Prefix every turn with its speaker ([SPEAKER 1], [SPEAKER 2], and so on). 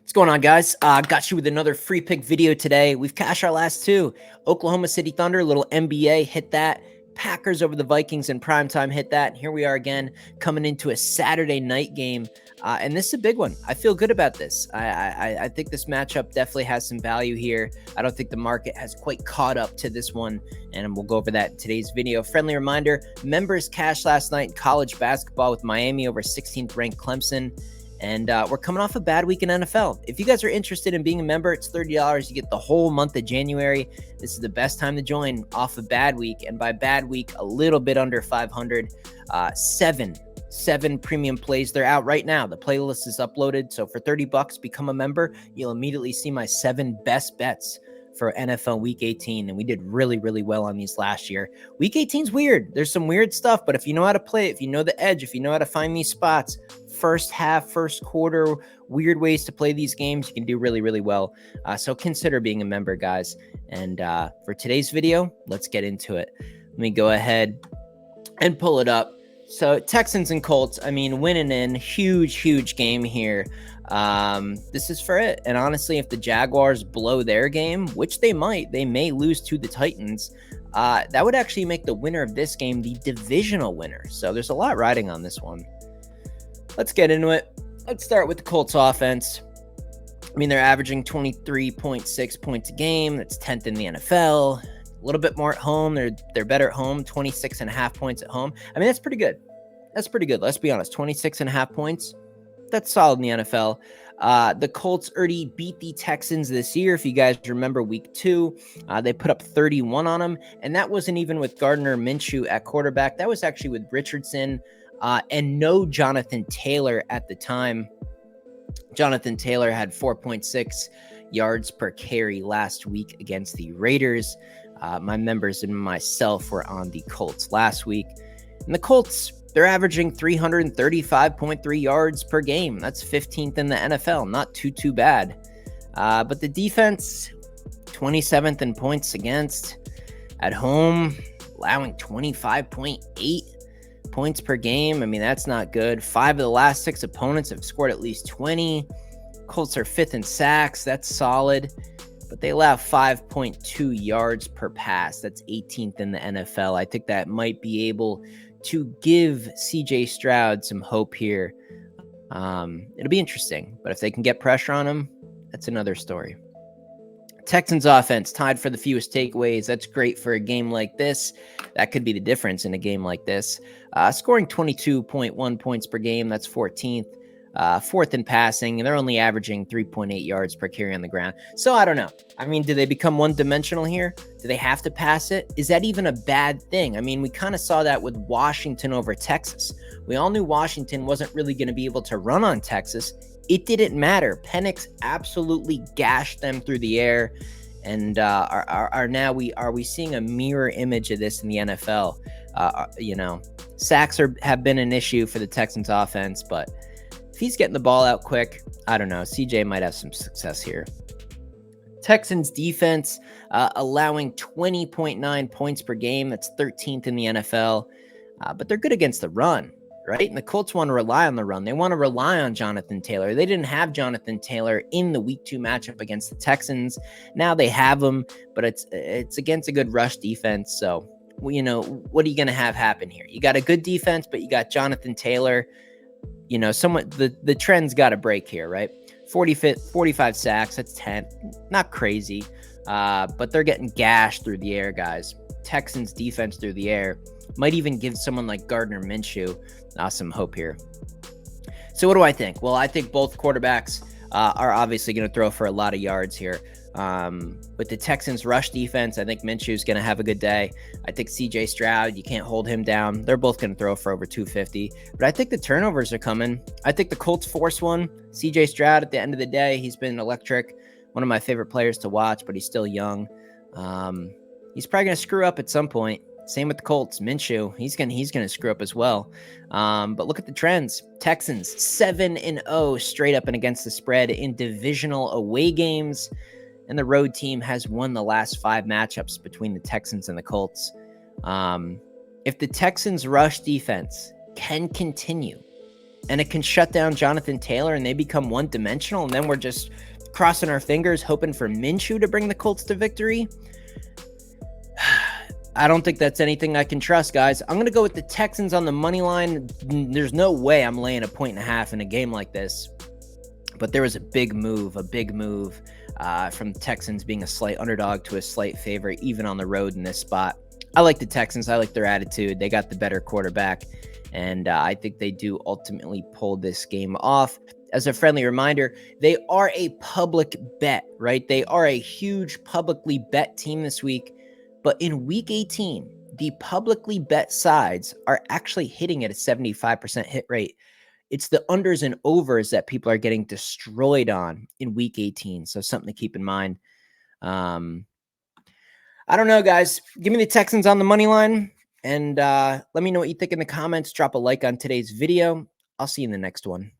[SPEAKER 1] What's going on, guys? Got you with another free pick video today. We've cashed our last two. Oklahoma City Thunder, little NBA, hit that. Packers over the Vikings in primetime, hit that. And here we are again, coming into a Saturday night game. And this is a big one. I feel good about this. I think this matchup definitely has some value here. I don't think the market has quite caught up to this one, and we'll go over that in today's video. Friendly reminder, members cashed last night in college basketball with Miami over 16th ranked Clemson. And we're coming off a bad week in NFL. If you guys are interested in being a member, it's $30. You get the whole month of January. This is the best time to join off a bad week. And by bad week, a little bit under 500. Seven premium plays. They're out right now. The playlist is uploaded. So for $30, become a member. You'll immediately see my 7 best bets for NFL Week 18. And we did really, really well on these last year. Week 18 is weird. There's some weird stuff. But if you know how to play it, if you know the edge, if you know how to find these spots, first half, first quarter, weird ways to play these games, you can do really, really well. So consider being a member, guys. And for today's video, let's get into it. Let me go ahead and pull it up. So Texans and Colts, I mean, winning in huge game here. This is for it. And honestly, if the Jaguars blow their game, which they might, they may lose to the Titans. That would actually make the winner of this game the divisional winner. So there's a lot riding on this one. Let's get into it. Let's start with the Colts offense. I mean, they're averaging 23.6 points a game. That's 10th in the NFL. A little bit more at home. They're better at home, 26.5 points at home. I mean, that's pretty good. That's pretty good. Let's be honest, 26.5 points. That's solid in the NFL. The Colts already beat the Texans this year. If you guys remember week 2, they put up 31 on them. And that wasn't even with Gardner Minshew at quarterback. That was actually with Richardson and no Jonathan Taylor at the time. Jonathan Taylor had 4.6 yards per carry last week against the Raiders. My members and myself were on the Colts last week. And the Colts, they're averaging 335.3 yards per game. That's 15th in the NFL. Not too bad. But the defense, 27th in points against. At home, allowing 25.8 points per game. I mean, that's not good. 5 of the last 6 opponents have scored at least 20. Colts are 5th in sacks. That's solid. But they allow 5.2 yards per pass. That's 18th in the NFL. I think that might be able to give CJ Stroud some hope here. It'll be interesting. But if they can get pressure on him, that's another story. Texans offense tied for the fewest takeaways. That's great for a game like this. That could be the difference in a game like this. Scoring 22.1 points per game. That's 14th. 4th in passing, and they're only averaging 3.8 yards per carry on the ground. So I don't know. I mean, do they become one-dimensional here? Do they have to pass it? Is that even a bad thing? I mean, we kind of saw that with Washington over Texas. We all knew Washington wasn't really going to be able to run on Texas. It didn't matter. Penix absolutely gashed them through the air, and are we seeing a mirror image of this in the NFL? Sacks have been an issue for the Texans offense, but if he's getting the ball out quick, I don't know. CJ might have some success here. Texans defense allowing 20.9 points per game. That's 13th in the NFL. But they're good against the run, right? And the Colts want to rely on the run. They want to rely on Jonathan Taylor. They didn't have Jonathan Taylor in the week 2 matchup against the Texans. Now they have him, but it's against a good rush defense. So, what are you going to have happen here? You got a good defense, but you got Jonathan Taylor. The trend's got to break here, right? 45 sacks, that's 10. Not crazy, but they're getting gashed through the air, guys. Texans defense through the air might even give someone like Gardner Minshew some hope here. So what do I think? Well, I think both quarterbacks are obviously going to throw for a lot of yards here. With the Texans rush defense, I think Minshew's going to have a good day. I think CJ Stroud, you can't hold him down. They're both going to throw for over 250. But I think the turnovers are coming. I think the Colts force one. CJ Stroud, at the end of the day, he's been electric. One of my favorite players to watch, but he's still young. He's probably going to screw up at some point. Same with the Colts. Minshew, he's going to screw up as well. But look at the trends. Texans 7-0 straight up and against the spread in divisional away games. And the road team has won the last 5 matchups between the Texans and the Colts. If the Texans' rush defense can continue and it can shut down Jonathan Taylor and they become one-dimensional, and then we're just crossing our fingers hoping for Minshew to bring the Colts to victory. I don't think that's anything I can trust, guys. I'm going to go with the Texans on the money line. There's no way I'm laying 1.5 in a game like this. But there was a big move from the Texans being a slight underdog to a slight favorite, even on the road in this spot. I like the Texans. I like their attitude. They got the better quarterback, and I think they do ultimately pull this game off. As a friendly reminder, they are a public bet, right? They are a huge publicly bet team this week. But in Week 18, the publicly bet sides are actually hitting at a 75% hit rate. It's the unders and overs that people are getting destroyed on in Week 18. So something to keep in mind. I don't know, guys. Give me the Texans on the money line. And let me know what you think in the comments. Drop a like on today's video. I'll see you in the next one.